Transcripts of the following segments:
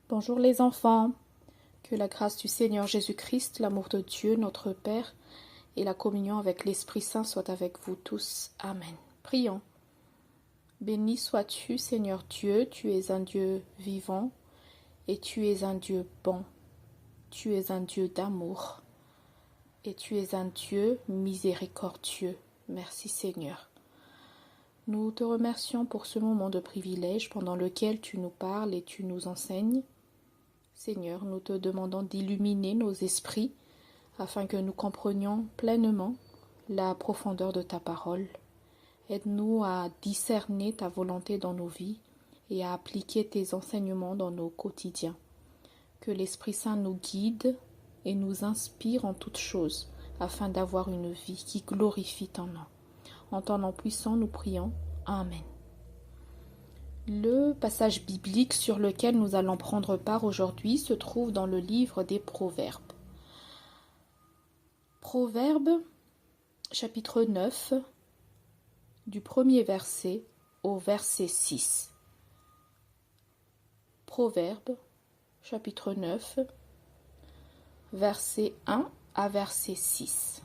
Bonjour les enfants, que la grâce du Seigneur Jésus-Christ, l'amour de Dieu, notre Père, et la communion avec l'Esprit Saint soient avec vous tous. Amen. Prions. Béni sois-tu, Seigneur Dieu, tu es un Dieu vivant, et tu es un Dieu bon, tu es un Dieu d'amour, et tu es un Dieu miséricordieux. Merci Seigneur. Nous te remercions pour ce moment de privilège pendant lequel tu nous parles et tu nous enseignes. Seigneur, nous te demandons d'illuminer nos esprits afin que nous comprenions pleinement la profondeur de ta parole. Aide-nous à discerner ta volonté dans nos vies et à appliquer tes enseignements dans nos quotidiens. Que l'Esprit Saint nous guide et nous inspire en toutes choses afin d'avoir une vie qui glorifie ton nom. En ton nom puissant, nous prions. Amen. Le passage biblique sur lequel nous allons prendre part aujourd'hui se trouve dans le livre des Proverbes. Proverbes, chapitre 9, du premier verset au verset 6. Proverbes, chapitre 9, verset 1 à verset 6.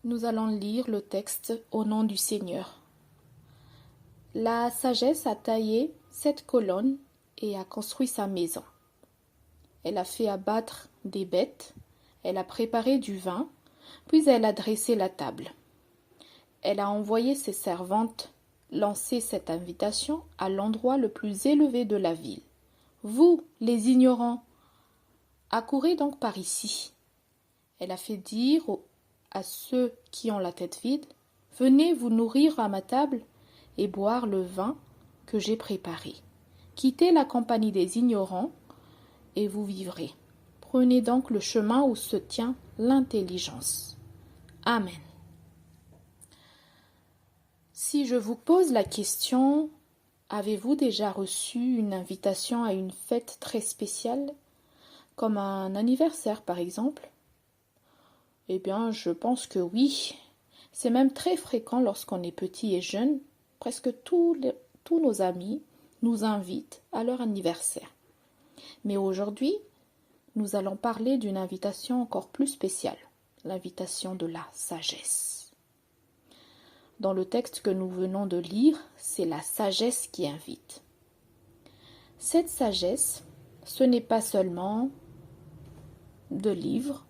Nous allons lire le texte au nom du Seigneur. La sagesse a taillé 7 colonnes et a construit sa maison. Elle a fait abattre des bêtes, elle a préparé du vin, puis elle a dressé la table. Elle a envoyé ses servantes lancer cette invitation à l'endroit le plus élevé de la ville. Vous, les ignorants, accourez donc par ici. Elle a fait dire à ceux qui ont la tête vide, venez vous nourrir à ma table et boire le vin que j'ai préparé. Quittez la compagnie des ignorants et vous vivrez. Prenez donc le chemin où se tient l'intelligence. Amen. Si je vous pose la question, avez-vous déjà reçu une invitation à une fête très spéciale, comme un anniversaire par exemple? Eh bien, je pense que oui. C'est même très fréquent lorsqu'on est petit et jeune. Presque tous nos amis nous invitent à leur anniversaire. Mais aujourd'hui, nous allons parler d'une invitation encore plus spéciale, l'invitation de la sagesse. Dans le texte que nous venons de lire, c'est la sagesse qui invite. Cette sagesse, ce n'est pas seulement de livres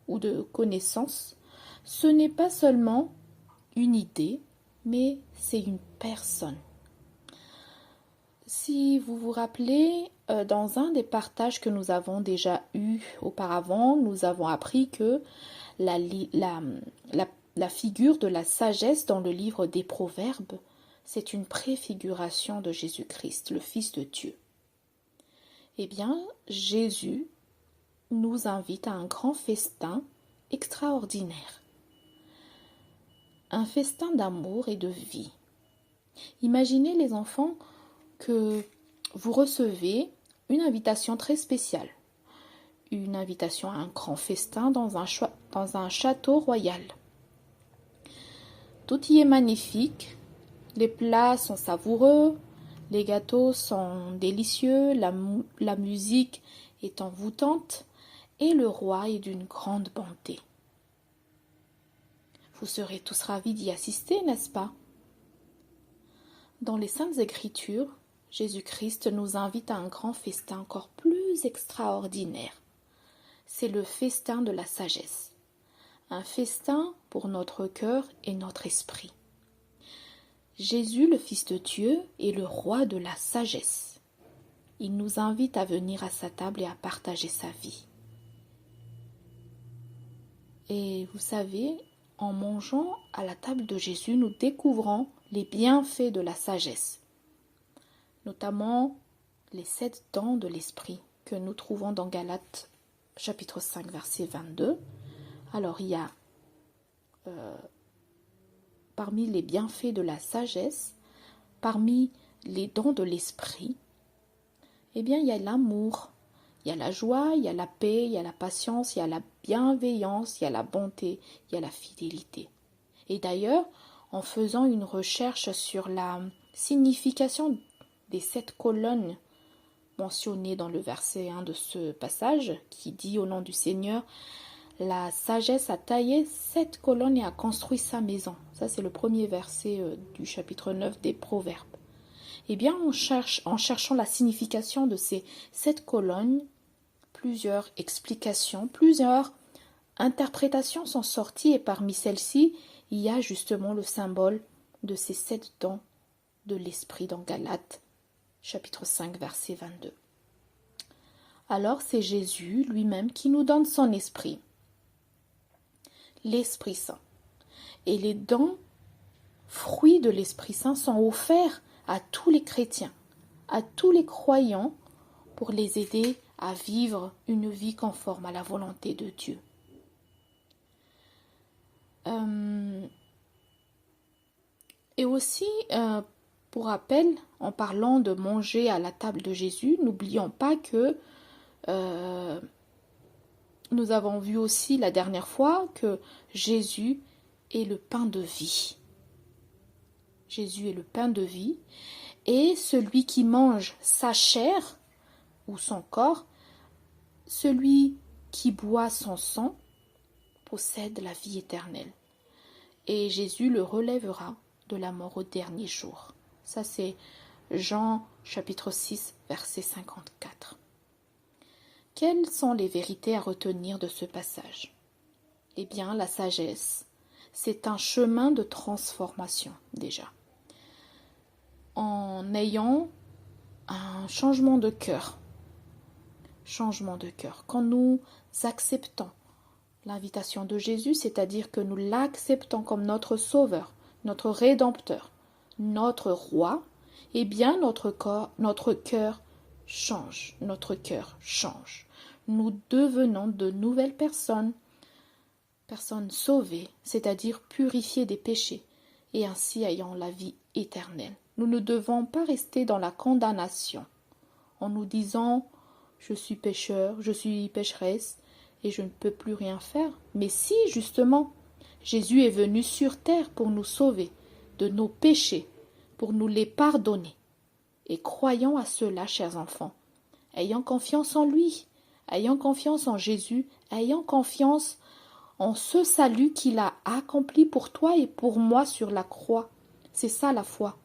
ou de connaissances, ce n'est pas seulement une idée, mais c'est une personne. Si vous vous rappelez, dans un des partages que nous avons déjà eus auparavant, nous avons appris que la figure de la sagesse dans le livre des Proverbes, c'est une préfiguration de Jésus-Christ, le Fils de Dieu. Eh bien, Jésus nous invite à un grand festin extraordinaire. Un festin d'amour et de vie. Imaginez les enfants que vous recevez une invitation très spéciale. Une invitation à un grand festin dans un château royal. Tout y est magnifique, les plats sont savoureux, les gâteaux sont délicieux, la musique est envoûtante et le roi est d'une grande bonté. Vous serez tous ravis d'y assister, n'est-ce pas? Dans les Saintes Écritures, Jésus-Christ nous invite à un grand festin encore plus extraordinaire. C'est le festin de la sagesse. Un festin pour notre cœur et notre esprit. Jésus, le Fils de Dieu, est le roi de la sagesse. Il nous invite à venir à sa table et à partager sa vie. Et vous savez, en mangeant à la table de Jésus, nous découvrons les bienfaits de la sagesse, notamment les 7 dons de l'esprit que nous trouvons dans Galates chapitre 5 verset 22. Alors il y a parmi les bienfaits de la sagesse, parmi les dons de l'esprit, eh bien il y a l'amour, il y a la joie, il y a la paix, il y a la patience, il y a la bienveillance, il y a la bonté, il y a la fidélité. Et d'ailleurs, en faisant une recherche sur la signification des 7 colonnes mentionnées dans le verset 1 de ce passage, qui dit au nom du Seigneur, la sagesse a taillé 7 colonnes et a construit sa maison. Ça, c'est le premier verset du chapitre 9 des Proverbes. Eh bien, en cherchant la signification de ces 7 colonnes, plusieurs explications, plusieurs interprétations sont sorties et parmi celles-ci, il y a justement le symbole de ces 7 dons de l'esprit dans Galates, chapitre 5, verset 22. Alors, c'est Jésus lui-même qui nous donne son esprit, l'Esprit Saint. Et les dons, fruits de l'Esprit Saint, sont offerts à tous les chrétiens, à tous les croyants, pour les aider à vivre une vie conforme à la volonté de Dieu. Et aussi, pour rappel, en parlant de manger à la table de Jésus, n'oublions pas que nous avons vu aussi la dernière fois que Jésus est le pain de vie. Jésus est le pain de vie, et celui qui mange sa chair ou son corps, celui qui boit son sang, possède la vie éternelle. Et Jésus le relèvera de la mort au dernier jour. Ça, c'est Jean chapitre 6, verset 54. Quelles sont les vérités à retenir de ce passage? Eh bien, la sagesse, c'est un chemin de transformation déjà. En ayant un changement de cœur. Quand nous acceptons l'invitation de Jésus, c'est-à-dire que nous l'acceptons comme notre sauveur, notre rédempteur, notre roi, eh bien notre cœur change. Nous devenons de nouvelles personnes sauvées, c'est-à-dire purifiées des péchés, et ainsi ayant la vie éternelle. Nous ne devons pas rester dans la condamnation, en nous disant « je suis pécheur, je suis pécheresse, et je ne peux plus rien faire ». Mais si, justement, Jésus est venu sur terre pour nous sauver de nos péchés, pour nous les pardonner. Et croyons à cela, chers enfants, ayant confiance en lui, ayant confiance en Jésus, ayant confiance en ce salut qu'il a accompli pour toi et pour moi sur la croix. C'est ça la foi.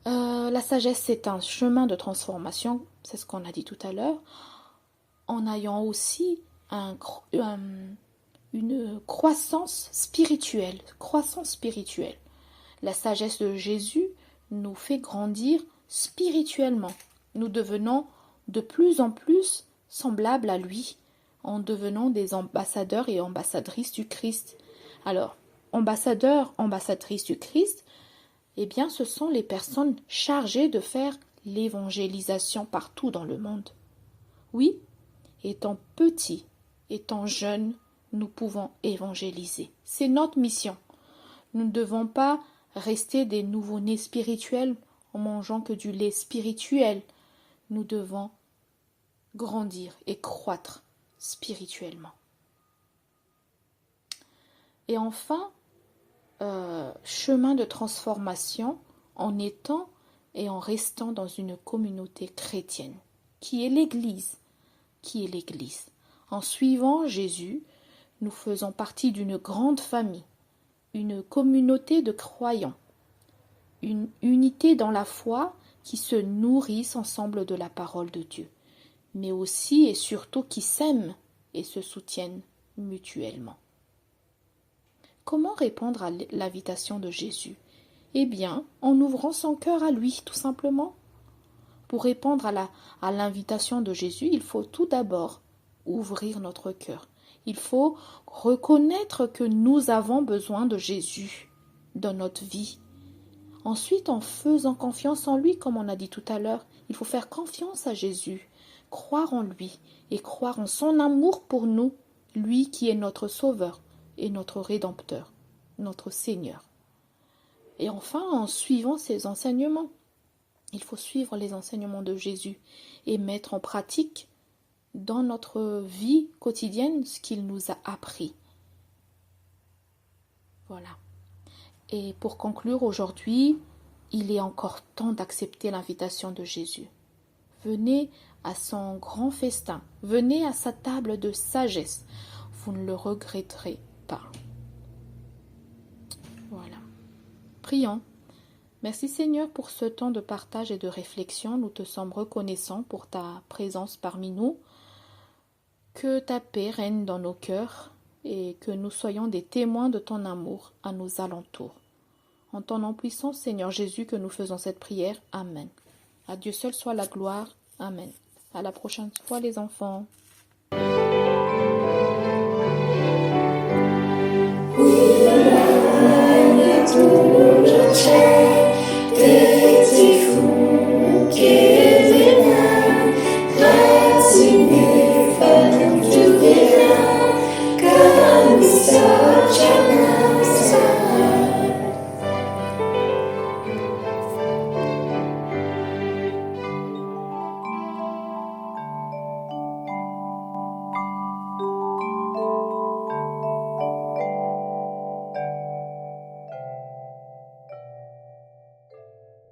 La sagesse, c'est un chemin de transformation, c'est ce qu'on a dit tout à l'heure, en ayant aussi une croissance spirituelle. La sagesse de Jésus nous fait grandir spirituellement. Nous devenons de plus en plus semblables à lui, en devenant des ambassadeurs et ambassadrices du Christ. Alors, ambassadeurs, ambassadrices du Christ, eh bien, ce sont les personnes chargées de faire l'évangélisation partout dans le monde. Oui, étant petits, étant jeunes, nous pouvons évangéliser. C'est notre mission. Nous ne devons pas rester des nouveau-nés spirituels en mangeant que du lait spirituel. Nous devons grandir et croître spirituellement. Et enfin, chemin de transformation en étant et en restant dans une communauté chrétienne, qui est l'Église. En suivant Jésus, nous faisons partie d'une grande famille, une communauté de croyants, une unité dans la foi qui se nourrissent ensemble de la parole de Dieu, mais aussi et surtout qui s'aiment et se soutiennent mutuellement. Comment répondre à l'invitation de Jésus? Eh bien, en ouvrant son cœur à lui, tout simplement, Pour répondre à l'invitation de Jésus, il faut tout d'abord ouvrir notre cœur. Il faut reconnaître que nous avons besoin de Jésus dans notre vie. Ensuite, en faisant confiance en lui, comme on a dit tout à l'heure, il faut faire confiance à Jésus, croire en lui et croire en son amour pour nous, lui qui est notre Sauveur et notre Rédempteur, notre Seigneur. Et enfin, en suivant ses enseignements, il faut suivre les enseignements de Jésus et mettre en pratique dans notre vie quotidienne ce qu'il nous a appris. Voilà. Et pour conclure aujourd'hui, il est encore temps d'accepter l'invitation de Jésus. Venez à son grand festin, venez à sa table de sagesse. Vous ne le regretterez pas. Voilà. Prions. Merci Seigneur pour ce temps de partage et de réflexion. Nous te sommes reconnaissants pour ta présence parmi nous. Que ta paix règne dans nos cœurs et que nous soyons des témoins de ton amour à nos alentours. En ton nom puissant, Seigneur Jésus, que nous faisons cette prière. Amen. À Dieu seul soit la gloire. Amen. À la prochaine fois les enfants. We are